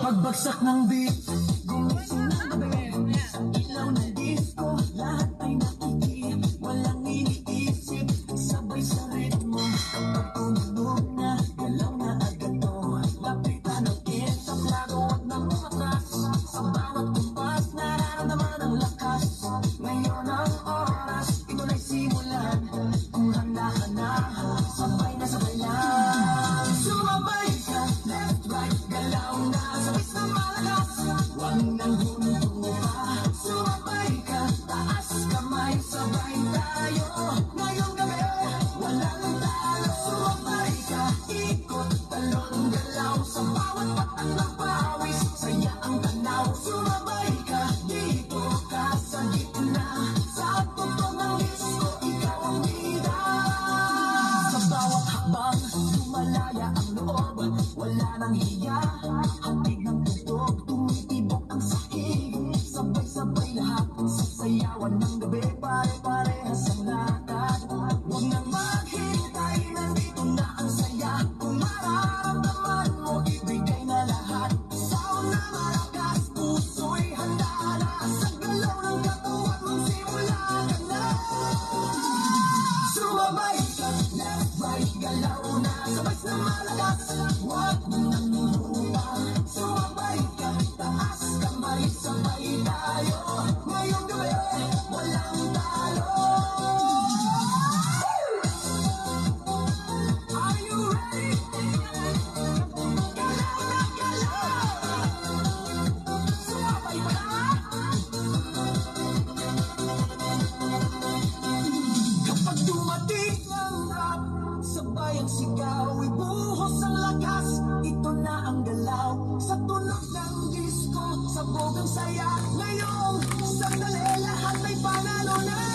Pagbagsak ng beat, gumising na gabi. Sa ilaw ng disco, lahat ay nakikip. Walang iniisip, sabay sa ritmo. Kapag tumunog na, galaw na agad to. Lapitan ng kintab, laruan ng umatras. Sa bawat kumpas, nararamdaman ang lakas. Ngayon ang oras, ito na'y simulan. Kung handa ka na, sabay na sabay lang. Sumabay ka, left, right, galaw na. Sabay sa malakas, huwag nang huminto pa. Sumabay ka, taas kamay, sabay tayo. Ngayong gabi, wala nang talo. Sumabay ka, ikot, talon, galaw. Sa bawat patak ng pawis, saya ang tanaw. Sumabay ka, dito ka sa gitna. Sa tugtog ng disco, ikaw ang bida. Sa bawat hakbang, lumalaya ang loob. Wala nang hiya, hatid ng tugtog. Tumitibok ang sahig, sabay-sabay lahat. Sasayawan ng gabi, pare-parehas ang lakad. Huwag nang maghintay, nandito na ang saya. Kung mararamdaman mo, ibigay na lahat. Sound na malakas, puso'y handa na. Sa galaw ng katawan mong simula ka na. Sumabay ka, left, right, galaw na. Sabay na malakas, huwag nang hupa. Sumabay ka, taas kamay, sabay tayo. Ngayong gabi, walang talo. Are you ready? Galaw na galaw. Sumabay ka na. Kapag dumating ang rap, sabay ang sigaw, ibuhos ang lakas. Ito na ang galaw, sa tunog ng disco, sabog ang saya. Ngayong sandali, lahat ay panalo na.